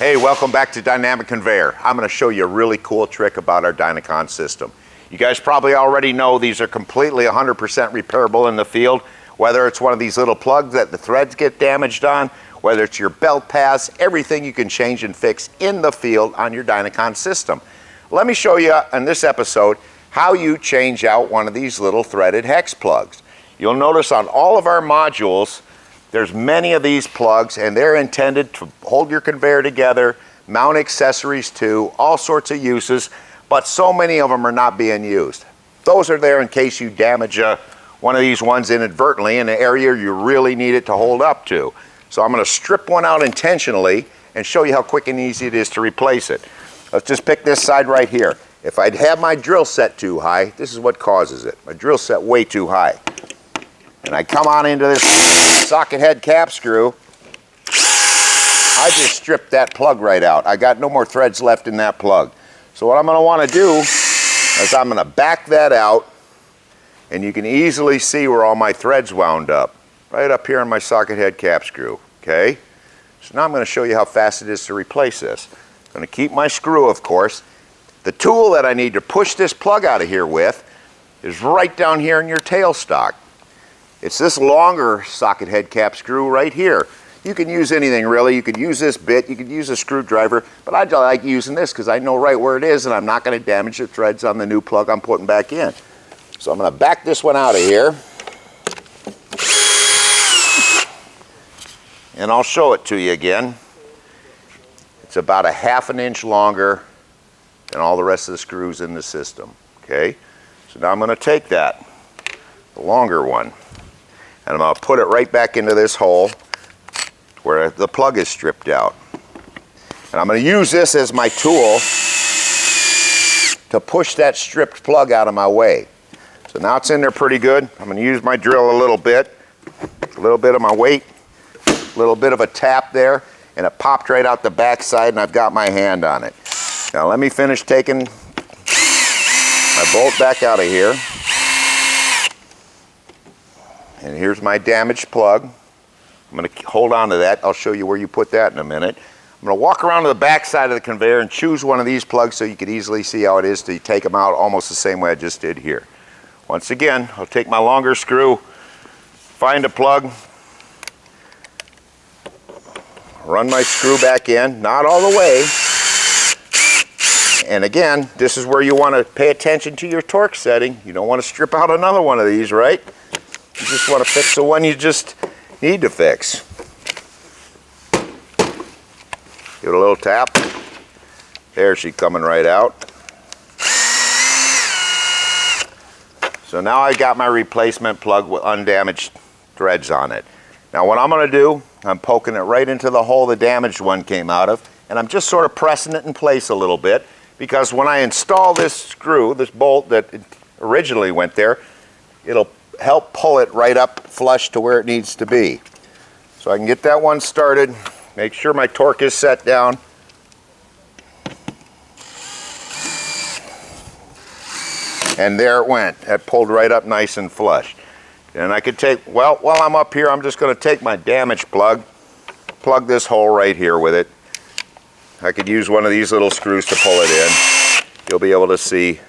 Hey, welcome back to Dynamic Conveyor. I'm going to show you a really cool trick about our DynaCon system. You guys probably already know these are completely 100% repairable in the field, whether it's one of these little plugs that the threads get damaged on, whether it's your belt paths, everything you can change and fix in the field on your DynaCon system. Let me show you in this episode how you change out one of these little threaded hex plugs. You'll notice on all of our modules, there's many of these plugs, and they're intended to hold your conveyor together, mount accessories to, all sorts of uses, but so many of them are not being used. Those are there in case you damage one of these ones inadvertently in an area you really need it to hold up to. So I'm going to strip one out intentionally and show you how quick and easy it is to replace it. Let's just pick this side right here. If I'd have my drill set too high, this is what causes it. My drill set way too high. And I come on into this socket head cap screw, I just stripped that plug right out. I got no more threads left in that plug. So what I'm going to want to do is I'm going to back that out, and you can easily see where all my threads wound up, right up here in my socket head cap screw, okay? So now I'm going to show you how fast it is to replace this. I'm going to keep my screw, of course. The tool that I need to push this plug out of here with is right down here in your tailstock. It's this longer socket head cap screw right here. You can use anything really. You could use this bit, you could use a screwdriver, but I like using this because I know right where it is and I'm not going to damage the threads on the new plug I'm putting back in. So I'm going to back this one out of here. And I'll show it to you again. It's about a ½ inch longer than all the rest of the screws in the system. Okay? So now I'm going to take that, the longer one, and I'm going to put it right back into this hole where the plug is stripped out. And I'm going to use this as my tool to push that stripped plug out of my way. So now it's in there pretty good. I'm going to use my drill a little bit of my weight, a little bit of a tap there, and it popped right out the back side, and I've got my hand on it. Now let me finish taking my bolt back out of here. And here's my damaged plug. I'm going to hold on to that. I'll show you where you put that in a minute. I'm going to walk around to the back side of the conveyor and choose one of these plugs so you can easily see how it is to take them out almost the same way I just did here. Once again, I'll take my longer screw, find a plug, run my screw back in, not all the way. And again, this is where you want to pay attention to your torque setting. You don't want to strip out another one of these, right? You just want to fix the one you just need to fix. Give it a little tap. There, she's coming right out. So now I got my replacement plug with undamaged threads on it. Now what I'm going to do, I'm poking it right into the hole the damaged one came out of, and I'm just sort of pressing it in place a little bit, because when I install this screw, this bolt that originally went there, it'll help pull it right up flush to where it needs to be. So I can get that one started, make sure my torque is set down. And there it went. It pulled right up nice and flush. And I could take, well, while I'm up here, I'm just going to take my damaged plug, plug this hole right here with it. I could use one of these little screws to pull it in. You'll be able to see.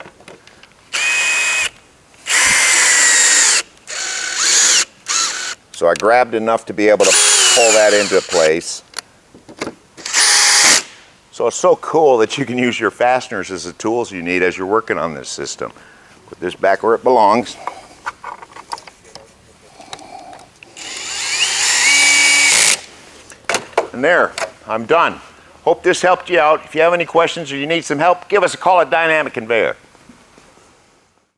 So I grabbed enough to be able to pull that into place. So it's so cool that you can use your fasteners as the tools you need as you're working on this system. Put this back where it belongs. And there, I'm done. Hope this helped you out. If you have any questions or you need some help, give us a call at Dynamic Conveyor.